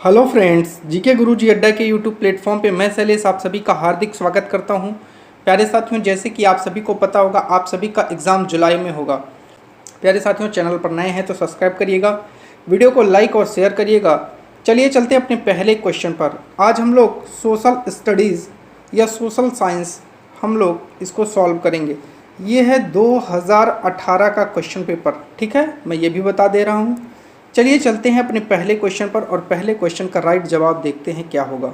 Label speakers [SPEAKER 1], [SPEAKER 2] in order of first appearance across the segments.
[SPEAKER 1] Hello friends, GK गुरुजी अड्डा के YouTube platform पे मैं शैलेश आप सभी का हार्दिक स्वागत करता हूं। प्यारे साथियों, जैसे कि आप सभी को पता होगा, आप सभी का एग्ज़ाम जुलाई में होगा। प्यारे साथियों, चैनल पर नए हैं तो सब्सक्राइब करिएगा, वीडियो को लाइक और शेयर करिएगा। चलिए चलते हैं अपने पहले क्वेश्चन पर। आज हम लोग सोशल स्टडीज़ या सोशल साइंस हम लोग इसको सॉल्व करेंगे। ये है 2018 का क्वेश्चन पेपर, ठीक है, मैं ये भी बता दे रहा हूँ। चलिए चलते हैं अपने पहले क्वेश्चन पर और पहले क्वेश्चन का राइट जवाब देखते हैं क्या होगा।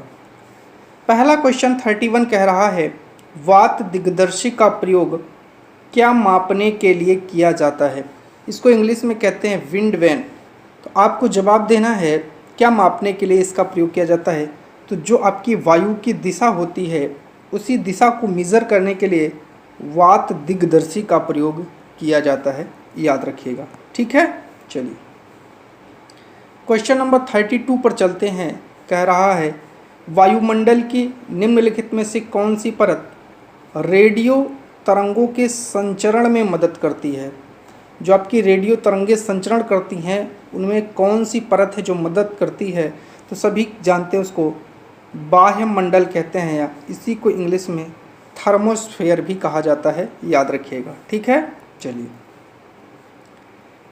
[SPEAKER 1] पहला क्वेश्चन 31 कह रहा है, वात दिग्दर्शी का प्रयोग क्या मापने के लिए किया जाता है। इसको इंग्लिश में कहते हैं विंड वैन। तो आपको जवाब देना है क्या मापने के लिए इसका प्रयोग किया जाता है। तो जो आपकी वायु की दिशा होती है उसी दिशा को मेज़र करने के लिए वात दिग्दर्शी का प्रयोग किया जाता है, याद रखिएगा, ठीक है। चलिए क्वेश्चन नंबर 32 पर चलते हैं। कह रहा है, वायुमंडल की निम्नलिखित में से कौन सी परत रेडियो तरंगों के संचरण में मदद करती है। जो आपकी रेडियो तरंगें संचरण करती हैं उनमें कौन सी परत है जो मदद करती है। तो सभी जानते हैं उसको बाह्य मंडल कहते हैं, या इसी को इंग्लिश में थर्मोस्फेयर भी कहा जाता है, याद रखिएगा, ठीक है। चलिए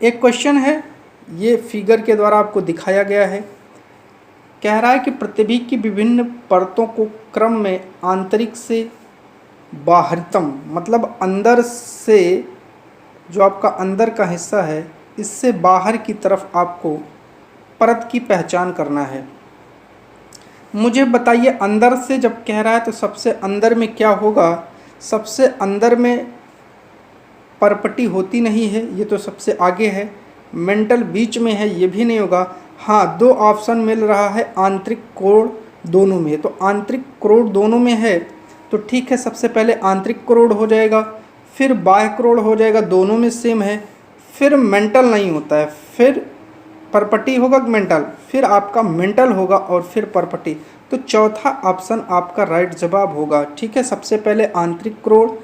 [SPEAKER 1] एक क्वेश्चन है, ये फिगर के द्वारा आपको दिखाया गया है। कह रहा है कि पृथ्वी की विभिन्न परतों को क्रम में आंतरिक से बाहरीतम, मतलब अंदर से जो आपका अंदर का हिस्सा है इससे बाहर की तरफ आपको परत की पहचान करना है। मुझे बताइए, अंदर से जब कह रहा है तो सबसे अंदर में क्या होगा। सबसे अंदर में परपटी होती नहीं है, ये तो सबसे आगे है। मेंटल बीच में है, ये भी नहीं होगा। हाँ, दो ऑप्शन मिल रहा है, आंतरिक कोण दोनों में। तो आंतरिक कोण दोनों में है तो ठीक है, सबसे पहले आंतरिक कोण हो जाएगा, फिर बाह्य कोण हो जाएगा, दोनों में सेम है। फिर मेंटल नहीं होता है, फिर परपटी होगा मेंटल, फिर आपका मेंटल होगा और फिर परपटी। तो चौथा ऑप्शन आपका राइट जवाब होगा, ठीक है। सबसे पहले आंतरिक कोण,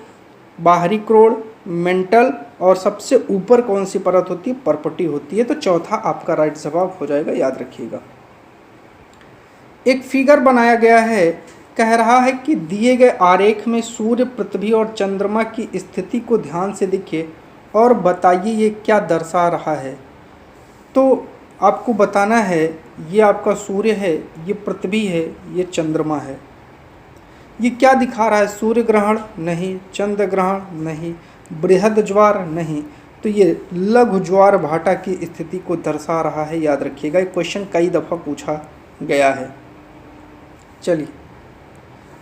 [SPEAKER 1] बाहरी कोण, मेंटल, और सबसे ऊपर कौन सी परत होती है, परपटी होती है। तो चौथा आपका राइट जवाब हो जाएगा, याद रखिएगा। एक फिगर बनाया गया है, कह रहा है कि दिए गए आरेख में सूर्य, पृथ्वी और चंद्रमा की स्थिति को ध्यान से देखिए और बताइए ये क्या दर्शा रहा है। तो आपको बताना है, ये आपका सूर्य है, ये पृथ्वी है, ये चंद्रमा है। ये क्या दिखा रहा है, सूर्य ग्रहण नहीं, चंद्र ग्रहण नहीं, बृहद ज्वार नहीं। तो ये लघु ज्वार भाटा की स्थिति को दर्शा रहा है, याद रखिएगा। ये क्वेश्चन कई दफ़ा पूछा गया है। चलिए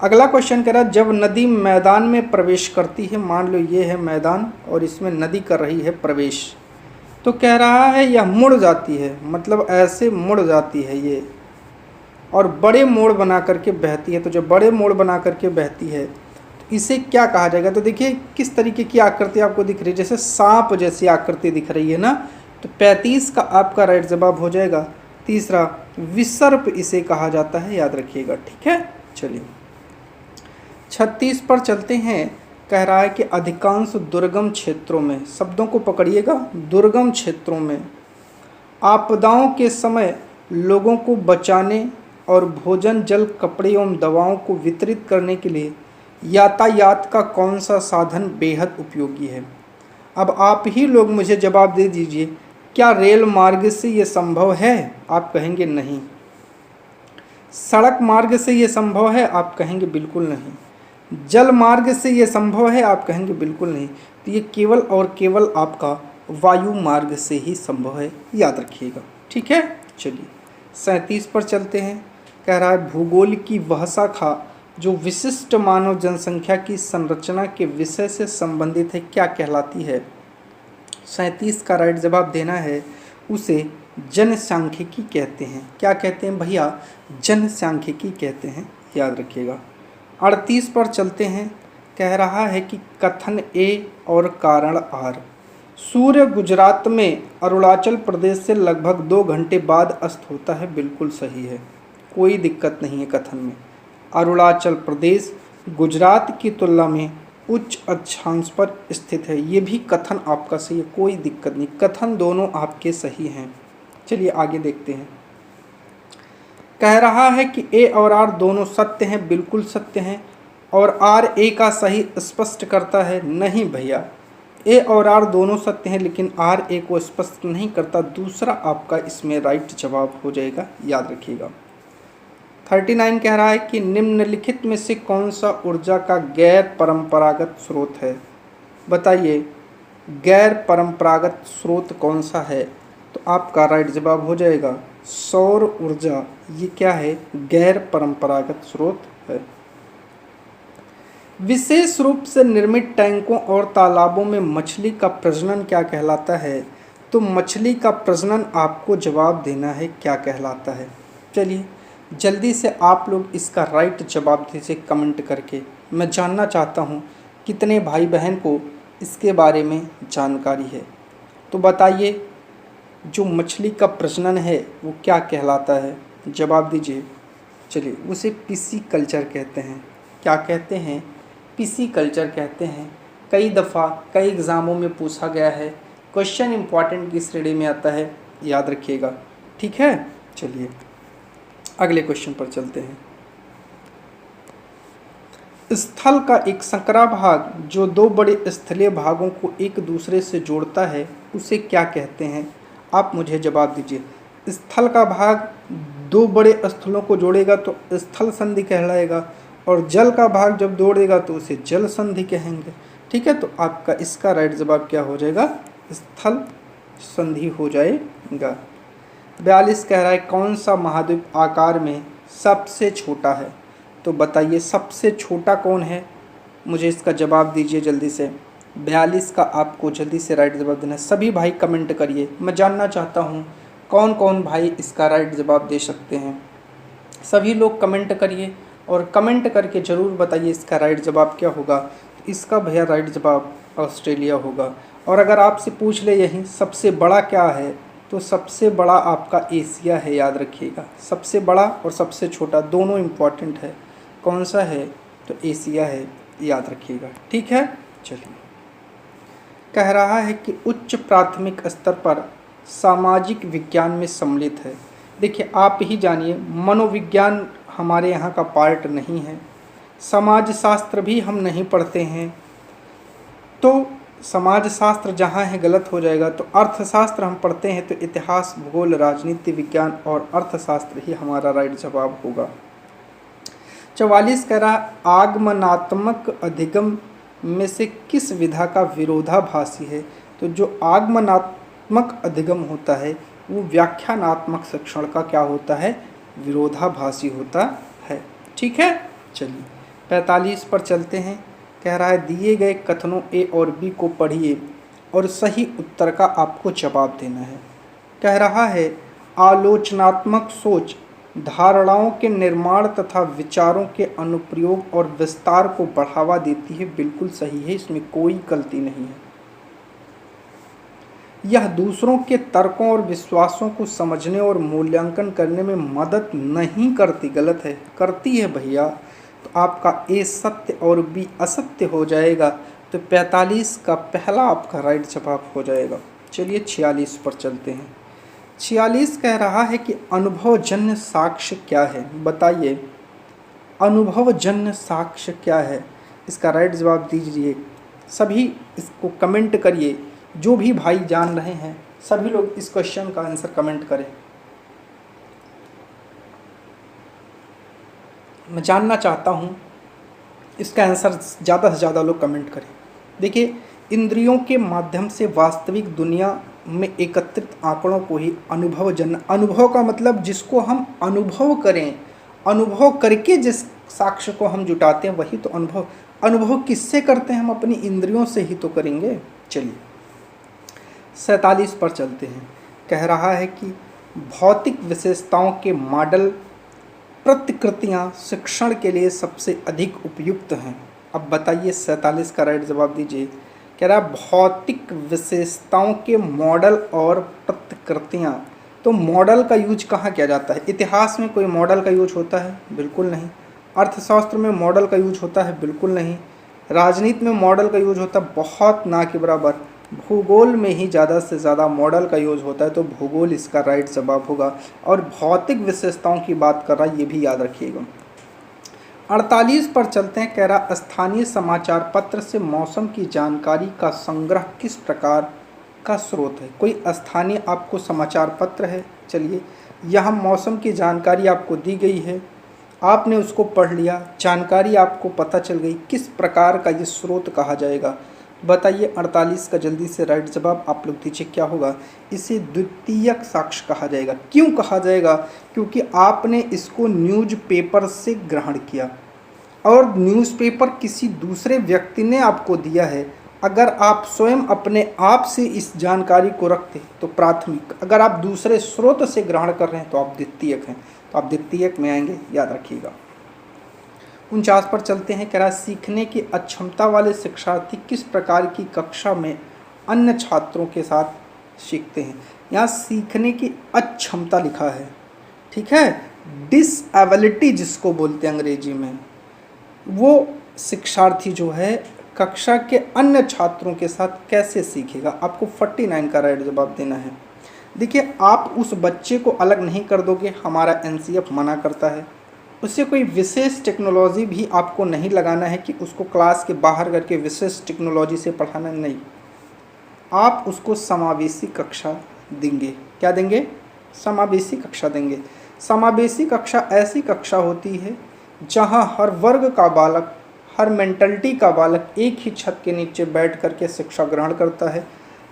[SPEAKER 1] अगला क्वेश्चन कह रहा है, जब नदी मैदान में प्रवेश करती है, मान लो ये है मैदान और इसमें नदी कर रही है प्रवेश, तो कह रहा है यह मुड़ जाती है, मतलब ऐसे मुड़ जाती है ये, और बड़े मोड़ बना करके बहती है। तो जब बड़े मोड़ बना करके बहती है तो इसे क्या कहा जाएगा। तो देखिए किस तरीके की आकृति आपको दिख रही है, जैसे सांप जैसी आकृति दिख रही है ना। तो 35 का आपका राइट जवाब हो जाएगा। तीसरा, विसर्प इसे कहा जाता है, याद रखिएगा, ठीक है। चलिए 36 पर चलते हैं। कह रहा है कि अधिकांश दुर्गम क्षेत्रों में, शब्दों को पकड़िएगा, दुर्गम क्षेत्रों में आपदाओं के समय लोगों को बचाने और भोजन, जल, कपड़े एवं दवाओं को वितरित करने के लिए यातायात का कौन सा साधन बेहद उपयोगी है। अब आप ही लोग मुझे जवाब दे दीजिए, क्या रेल मार्ग से ये संभव है। आप कहेंगे नहीं। सड़क मार्ग से ये संभव है, आप कहेंगे बिल्कुल नहीं। जल मार्ग से ये संभव है, आप कहेंगे बिल्कुल नहीं। तो ये केवल और केवल आपका वायु मार्ग से ही संभव है, याद रखिएगा, ठीक है। चलिए 37 पर चलते हैं। कह रहा है, भूगोल की वह शाखा जो विशिष्ट मानव जनसंख्या की संरचना के विषय से संबंधित है, क्या कहलाती है। 37 का राइट जवाब देना है, उसे जनसांख्यिकी कहते हैं। क्या कहते हैं भैया, जनसांख्यिकी कहते हैं, याद रखिएगा। 38 पर चलते हैं। कह रहा है कि कथन ए और कारण आर, सूर्य गुजरात में अरुणाचल प्रदेश से लगभग 2 घंटे बाद अस्त होता है, बिल्कुल सही है, कोई दिक्कत नहीं है कथन में। अरुणाचल प्रदेश गुजरात की तुलना में उच्च अक्षांश पर स्थित है, ये भी कथन आपका सही है, कोई दिक्कत नहीं, कथन दोनों आपके सही हैं। चलिए आगे देखते हैं। कह रहा है कि ए और आर दोनों सत्य हैं, बिल्कुल सत्य हैं। और आर ए का सही स्पष्ट करता है, नहीं भैया, ए और आर दोनों सत्य हैं लेकिन आर ए को स्पष्ट नहीं करता। दूसरा आपका इसमें राइट जवाब हो जाएगा, याद रखिएगा। 39 कह रहा है कि निम्नलिखित में से कौन सा ऊर्जा का गैर परंपरागत स्रोत है। बताइए गैर परंपरागत स्रोत कौन सा है, तो आपका राइट जवाब हो जाएगा सौर ऊर्जा। ये क्या है, गैर परंपरागत स्रोत है। विशेष रूप से निर्मित टैंकों और तालाबों में मछली का प्रजनन क्या कहलाता है, तो मछली का प्रजनन आपको जवाब देना है क्या कहलाता है। चलिए जल्दी से आप लोग इसका राइट जवाब दीजिए कमेंट करके। मैं जानना चाहता हूँ कितने भाई बहन को इसके बारे में जानकारी है। तो बताइए जो मछली का प्रजनन है वो क्या कहलाता है, जवाब दीजिए। चलिए उसे पिसीकल्चर कहते हैं। क्या कहते हैं, पिसीकल्चर कहते हैं। कई दफ़ा कई एग्ज़ामों में पूछा गया है, क्वेश्चन इंपॉर्टेंट की श्रेणी में आता है, याद रखिएगा, ठीक है। चलिए अगले क्वेश्चन पर चलते हैं। स्थल का एक संकरा भाग जो दो बड़े स्थलीय भागों को एक दूसरे से जोड़ता है उसे क्या कहते हैं, आप मुझे जवाब दीजिए। स्थल का भाग दो बड़े स्थलों को जोड़ेगा तो स्थल संधि कहलाएगा, और जल का भाग जब जोड़ेगा तो उसे जल संधि कहेंगे, ठीक है। तो आपका इसका राइट जवाब क्या हो जाएगा, स्थल संधि हो जाएगा। 42 कह रहा है कौन सा महाद्वीप आकार में सबसे छोटा है, तो बताइए सबसे छोटा कौन है, मुझे इसका जवाब दीजिए जल्दी से। 42 का आपको जल्दी से राइट जवाब देना है। सभी भाई कमेंट करिए, मैं जानना चाहता हूँ कौन कौन भाई इसका राइट जवाब दे सकते हैं। सभी लोग कमेंट करिए और कमेंट करके ज़रूर बताइए इसका राइट जवाब क्या होगा। इसका भैया राइट जवाब ऑस्ट्रेलिया होगा। और अगर आपसे पूछ ले यही सबसे बड़ा क्या है, तो सबसे बड़ा आपका एशिया है, याद रखिएगा। सबसे बड़ा और सबसे छोटा दोनों इम्पॉर्टेंट है, कौन सा है, तो एशिया है, याद रखिएगा, ठीक है। चलिए कह रहा है कि उच्च प्राथमिक स्तर पर सामाजिक विज्ञान में सम्मिलित है। देखिए आप ही जानिए, मनोविज्ञान हमारे यहाँ का पार्ट नहीं है, समाज शास्त्र भी हम नहीं पढ़ते हैं, तो समाज शास्त्र जहाँ है गलत हो जाएगा। तो अर्थशास्त्र हम पढ़ते हैं, तो इतिहास, भूगोल, राजनीति विज्ञान और अर्थशास्त्र ही हमारा राइट जवाब होगा। 44 कह रहा आगमनात्मक अधिगम में से किस विधा का विरोधाभासी है, तो जो आगमनात्मक अधिगम होता है वो व्याख्यानात्मक शिक्षण का क्या होता है, विरोधाभासी होता है, ठीक है। चलिए 45 पर चलते हैं। कह रहा है दिए गए कथनों ए और बी को पढ़िए और सही उत्तर का आपको जवाब देना है। कह रहा है आलोचनात्मक सोच धारणाओं के निर्माण तथा विचारों के अनुप्रयोग और विस्तार को बढ़ावा देती है, बिल्कुल सही है, इसमें कोई गलती नहीं है। यह दूसरों के तर्कों और विश्वासों को समझने और मूल्यांकन करने में मदद नहीं करती, गलत है, करती है भैया। तो आपका ए सत्य और बी असत्य हो जाएगा। तो 45 का पहला आपका राइट जवाब हो जाएगा। चलिए 46 पर चलते हैं। 46 कह रहा है कि अनुभवजन्य साक्ष्य क्या है, बताइए अनुभवजन्य साक्ष्य क्या है, इसका राइट जवाब दीजिए। सभी इसको कमेंट करिए, जो भी भाई जान रहे हैं सभी लोग इस क्वेश्चन का आंसर कमेंट करें। मैं जानना चाहता हूँ इसका आंसर ज़्यादा से ज़्यादा लोग कमेंट करें। देखिए इंद्रियों के माध्यम से वास्तविक दुनिया में एकत्रित आंकड़ों को ही अनुभवजन्य, अनुभव का मतलब जिसको हम अनुभव करें, अनुभव करके जिस साक्ष्य को हम जुटाते हैं वही तो अनुभव। अनुभव किससे करते हैं, हम अपनी इंद्रियों से ही तो करेंगे। चलिए 47 पर चलते हैं। कह रहा है कि भौतिक विशेषताओं के मॉडल प्रतिकृतियां शिक्षण के लिए सबसे अधिक उपयुक्त हैं। अब बताइए 47 का राइट जवाब दीजिए। कह रहा है भौतिक विशेषताओं के मॉडल और प्रतिकृतियां, तो मॉडल का यूज कहाँ किया जाता है, इतिहास में कोई मॉडल का यूज होता है, बिल्कुल नहीं। अर्थशास्त्र में मॉडल का यूज होता है, बिल्कुल नहीं। राजनीति में मॉडल का यूज होता है, बहुत ना के बराबर। भूगोल में ही ज़्यादा से ज़्यादा मॉडल का यूज़ होता है, तो भूगोल इसका राइट जवाब होगा। और भौतिक विशेषताओं की बात कर रहा है, ये भी याद रखिएगा। 48 पर चलते हैं। कह रहा स्थानीय समाचार पत्र से मौसम की जानकारी का संग्रह किस प्रकार का स्रोत है। कोई स्थानीय आपको समाचार पत्र है, चलिए यहाँ मौसम की जानकारी आपको दी गई है, आपने उसको पढ़ लिया, जानकारी आपको पता चल गई, किस प्रकार का ये स्रोत कहा जाएगा, बताइए। 48 का जल्दी से राइट जवाब आप लोग दीजिए, क्या होगा। इसे द्वितीयक साक्ष्य कहा जाएगा। क्यों कहा जाएगा? क्योंकि आपने इसको न्यूज़पेपर से ग्रहण किया और न्यूज़पेपर किसी दूसरे व्यक्ति ने आपको दिया है। अगर आप स्वयं अपने आप से इस जानकारी को रखते तो प्राथमिक, अगर आप दूसरे स्रोत से ग्रहण कर रहे हैं तो आप द्वितीयक हैं, तो आप द्वितीयक में आएंगे, याद रखिएगा। 49 पर चलते हैं। कह रहा सीखने की अक्षमता वाले शिक्षार्थी किस प्रकार की कक्षा में अन्य छात्रों के साथ सीखते हैं। यहाँ सीखने की अक्षमता लिखा है, ठीक है, डिसएबिलिटी जिसको बोलते हैं अंग्रेजी में, वो शिक्षार्थी जो है कक्षा के अन्य छात्रों के साथ कैसे सीखेगा। आपको 49 का राइट जवाब देना है। देखिए आप उस बच्चे को अलग नहीं कर दोगे, हमारा एनसीएफ मना करता है। उससे कोई विशेष टेक्नोलॉजी भी आपको नहीं लगाना है कि उसको क्लास के बाहर करके विशेष टेक्नोलॉजी से पढ़ाना, नहीं। आप उसको समावेशी कक्षा देंगे। क्या देंगे? समावेशी कक्षा देंगे। समावेशी कक्षा ऐसी कक्षा होती है जहां हर वर्ग का बालक, हर मेंटलिटी का बालक एक ही छत के नीचे बैठ करके शिक्षा ग्रहण करता है।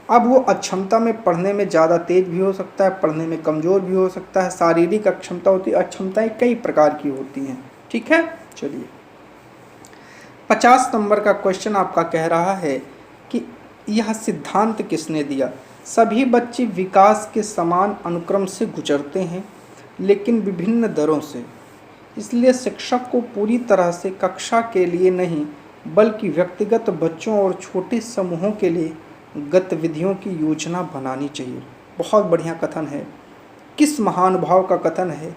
[SPEAKER 1] अब वो अक्षमता में पढ़ने में ज़्यादा तेज भी हो सकता है, पढ़ने में कमज़ोर भी हो सकता है। शारीरिक अक्षमता होती है, अक्षमताएं कई प्रकार की होती हैं, ठीक है। चलिए 50 नंबर का क्वेश्चन आपका कह रहा है कि यह सिद्धांत किसने दिया। सभी बच्चे विकास के समान अनुक्रम से गुजरते हैं लेकिन विभिन्न दरों से, इसलिए शिक्षक को पूरी तरह से कक्षा के लिए नहीं बल्कि व्यक्तिगत बच्चों और छोटे समूहों के लिए गतिविधियों की योजना बनानी चाहिए। बहुत बढ़िया कथन है, किस महानुभाव का कथन है।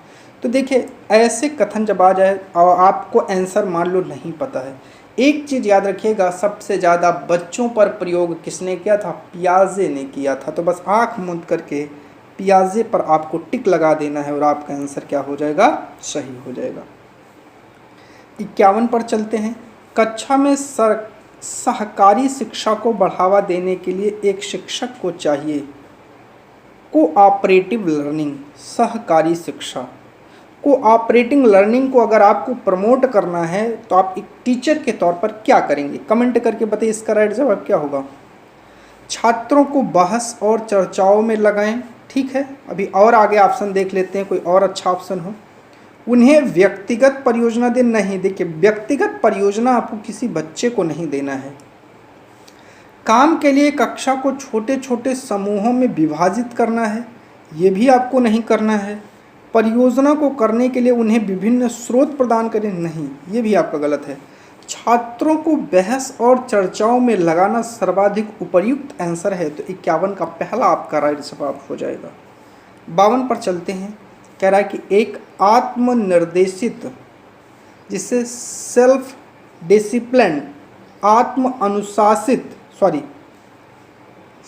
[SPEAKER 1] तो देखिए ऐसे कथन जब आ जाए और आपको आंसर मान लो नहीं पता है, एक चीज़ याद रखिएगा, सबसे ज़्यादा बच्चों पर प्रयोग किसने किया था? पियाजे ने किया था। तो बस आँख मूंद करके पियाजे पर आपको टिक लगा देना है और आपका आंसर क्या हो जाएगा? सही हो जाएगा। 51 पर चलते हैं। कक्षा में सहकारी शिक्षा को बढ़ावा देने के लिए एक शिक्षक को चाहिए कोऑपरेटिव लर्निंग। सहकारी शिक्षा, कोऑपरेटिंग लर्निंग को अगर आपको प्रमोट करना है तो आप एक टीचर के तौर पर क्या करेंगे? कमेंट करके बताइए, इसका राइट जवाब क्या होगा। छात्रों को बहस और चर्चाओं में लगाएं, ठीक है। अभी और आगे ऑप्शन देख लेते हैं, कोई और अच्छा ऑप्शन हो। उन्हें व्यक्तिगत परियोजना दे, नहीं। देखिए व्यक्तिगत परियोजना आपको किसी बच्चे को नहीं देना है। काम के लिए कक्षा को छोटे छोटे समूहों में विभाजित करना है, ये भी आपको नहीं करना है। परियोजना को करने के लिए उन्हें विभिन्न स्रोत प्रदान करें, नहीं, ये भी आपका गलत है। छात्रों को बहस और चर्चाओं में लगाना सर्वाधिक उपयुक्त आंसर है, तो 51 का पहला आपका राइट जवाब हो जाएगा। 52 पर चलते हैं। कह रहा है कि एक आत्मनिर्देशित, जिसे सेल्फ डिसिप्लिन, आत्म अनुशासित,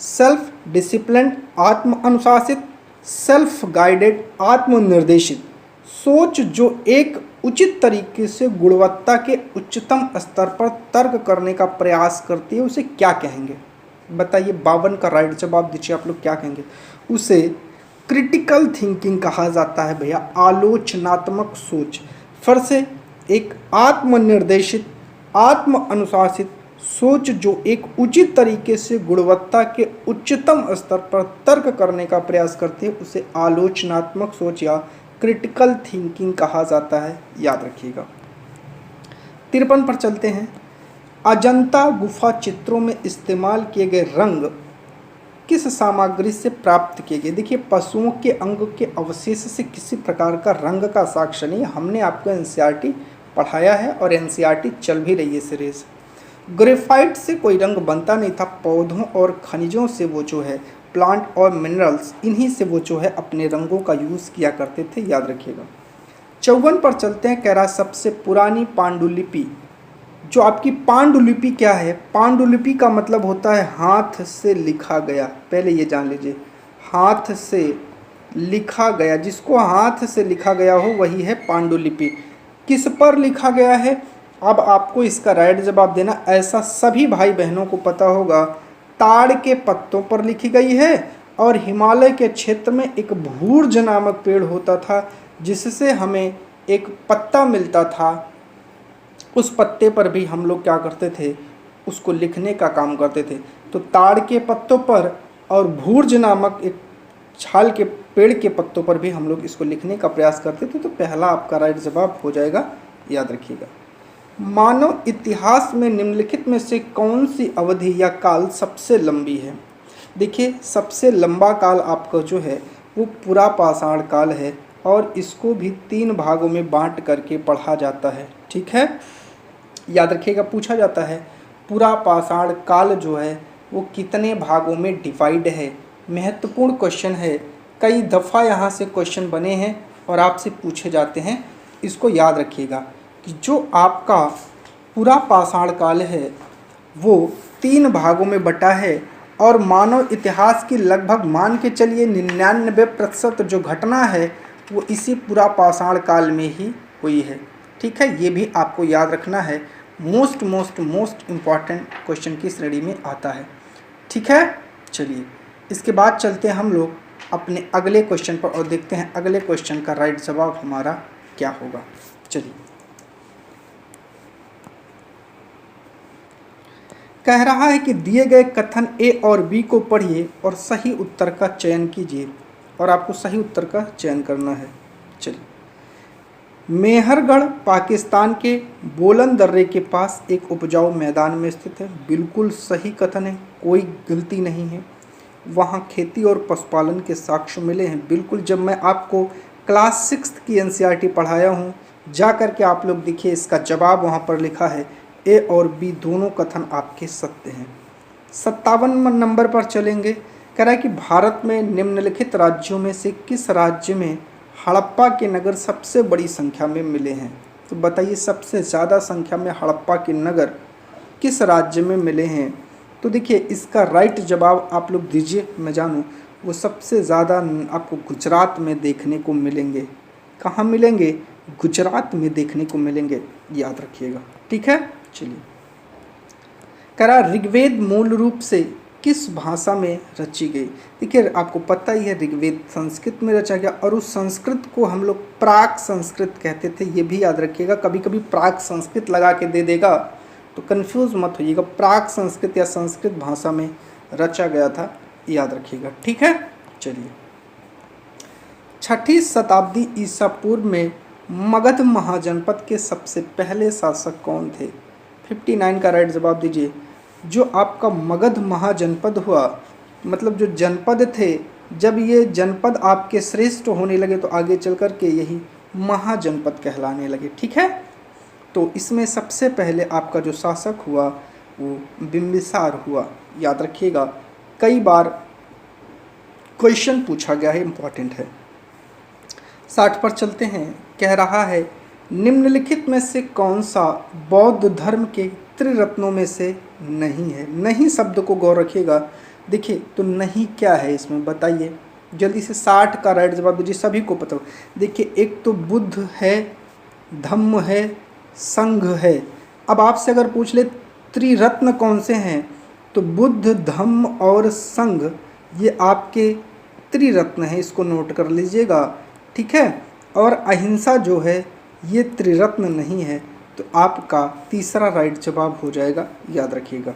[SPEAKER 1] सेल्फ डिसिप्लिन, आत्म अनुशासित, सेल्फ गाइडेड, आत्मनिर्देशित सोच जो एक उचित तरीके से गुणवत्ता के उच्चतम स्तर पर तर्क करने का प्रयास करती है, उसे क्या कहेंगे? बताइए। 52 का राइट जवाब दीजिए, आप लोग क्या कहेंगे? उसे क्रिटिकल थिंकिंग कहा जाता है भैया, आलोचनात्मक सोच। फिर से, एक आत्मनिर्देशित, आत्म अनुशासित सोच जो एक उचित तरीके से गुणवत्ता के उच्चतम स्तर पर तर्क करने का प्रयास करती है, उसे आलोचनात्मक सोच या क्रिटिकल थिंकिंग कहा जाता है, याद रखिएगा। 53 पर चलते हैं। अजंता गुफा चित्रों में इस्तेमाल किए गए रंग किस सामग्री से प्राप्त किए गए? देखिए पशुओं के अंग के अवशेष से किसी प्रकार का रंग का साक्ष्य नहीं। हमने आपको एनसीईआरटी पढ़ाया है और एनसीईआरटी चल भी रही है सीरीज। ग्रेफाइट से कोई रंग बनता नहीं था, पौधों और खनिजों से वो जो है, प्लांट और मिनरल्स, इन्हीं से वो जो है अपने रंगों का यूज़ किया करते थे, याद रखिएगा। 54 पर चलते हैं। कह रहा सबसे पुरानी पांडुलिपि जो आपकी पांडुलिपि क्या है, पांडुलिपि का मतलब होता है हाथ से लिखा गया। पहले ये जान लीजिए, हाथ से लिखा गया, जिसको हाथ से लिखा गया हो वही है पांडुलिपि। किस पर लिखा गया है, अब आपको इसका राइट जवाब देना। ऐसा सभी भाई बहनों को पता होगा, ताड़ के पत्तों पर लिखी गई है। और हिमालय के क्षेत्र में एक भूर्ज नामक पेड़ होता था, जिससे हमें एक पत्ता मिलता था। उस पत्ते पर भी हम लोग क्या करते थे, उसको लिखने का काम करते थे। तो ताड़ के पत्तों पर और भूर्ज नामक एक छाल के पेड़ के पत्तों पर भी हम लोग इसको लिखने का प्रयास करते थे। तो पहला आपका राइट जवाब हो जाएगा, याद रखिएगा। मानव इतिहास में निम्नलिखित में से कौन सी अवधि या काल सबसे लंबी है। देखिए, सबसे लंबा काल आपका जो है वो पुरा पाषाण काल है, और इसको भी 3 भागों में बांट करके पढ़ा जाता है। ठीक है, याद रखिएगा, पूछा जाता है पुरा पाषाण काल जो है वो कितने भागों में डिवाइड है। महत्वपूर्ण क्वेश्चन है, कई दफ़ा यहाँ से क्वेश्चन बने हैं और आपसे पूछे जाते हैं। इसको याद रखिएगा कि जो आपका पूरा पाषाण काल है वो 3 भागों में बटा है, और मानव इतिहास की लगभग मान के चलिए 99% जो घटना है वो इसी पूरा पाषाण काल में ही हुई है। ठीक है, ये भी आपको याद रखना है, मोस्ट इम्पॉर्टेंट क्वेश्चन की श्रेणी में आता है। ठीक है, चलिए इसके बाद चलते हैं हम लोग अपने अगले क्वेश्चन पर और देखते हैं अगले क्वेश्चन का राइट जवाब हमारा क्या होगा। चलिए, कह रहा है कि दिए गए कथन ए और बी को पढ़िए और सही उत्तर का चयन कीजिए, और आपको सही उत्तर का चयन करना है। चलिए, मेहरगढ़ पाकिस्तान के बोलन दर्रे के पास एक उपजाऊ मैदान में स्थित है। बिल्कुल सही कथन है, कोई गलती नहीं है। वहाँ खेती और पशुपालन के साक्ष्य मिले हैं। बिल्कुल, जब मैं आपको क्लास 6 की एनसीईआरटी पढ़ाया हूँ, जा कर के आप लोग देखिए, इसका जवाब वहाँ पर लिखा है। ए और बी दोनों कथन आपके सत्य हैं। 57 नंबर पर चलेंगे। कह रहा है कि भारत में निम्नलिखित राज्यों में से किस राज्य में हड़प्पा के नगर सबसे बड़ी संख्या में मिले हैं। तो बताइए, सबसे ज़्यादा संख्या में हड़प्पा के नगर किस राज्य में मिले हैं। तो देखिए, इसका राइट जवाब आप लोग दीजिए, मैं जानूँ। वो सबसे ज़्यादा आपको गुजरात में देखने को मिलेंगे। कहाँ मिलेंगे? गुजरात में देखने को मिलेंगे, याद रखिएगा। ठीक है, चलिए, कह रहा ऋग्वेद मूल रूप से किस भाषा में रची गई। देखिए, आपको पता ही है ऋग्वेद संस्कृत में रचा गया, और उस संस्कृत को हम लोग प्राक संस्कृत कहते थे। ये भी याद रखिएगा, कभी कभी प्राक संस्कृत लगा के दे देगा तो कंफ्यूज मत होइएगा। प्राक संस्कृत या संस्कृत भाषा में रचा गया था, याद रखिएगा। ठीक है, चलिए, 6ठी शताब्दी ईसा पूर्व में मगध महाजनपद के सबसे पहले शासक कौन थे। 59 का राइट जवाब दीजिए। जो आपका मगध महाजनपद हुआ, मतलब जो जनपद थे, जब ये जनपद आपके श्रेष्ठ होने लगे तो आगे चल कर के यही महाजनपद कहलाने लगे। ठीक है, तो इसमें सबसे पहले आपका जो शासक हुआ वो बिंबिसार हुआ, याद रखिएगा। कई बार क्वेश्चन पूछा गया है, इम्पॉर्टेंट है। 60 पर चलते हैं। कह रहा है निम्नलिखित में से कौन सा बौद्ध धर्म के त्रिरत्नों में से नहीं है। नहीं शब्द को गौर रखिएगा। देखिए, तो नहीं क्या है इसमें बताइए जल्दी से। 60 का राइट जवाब दीजिए, सभी को पता हो। देखिए, एक तो बुद्ध है, धम्म है, संघ है। अब आपसे अगर पूछ ले त्रिरत्न कौन से हैं, तो बुद्ध, धम्म और संघ ये आपके त्रिरत्न हैं, इसको नोट कर लीजिएगा। ठीक है, और अहिंसा जो है ये त्रिरत्न नहीं है। तो आपका तीसरा राइट जवाब हो जाएगा, याद रखिएगा।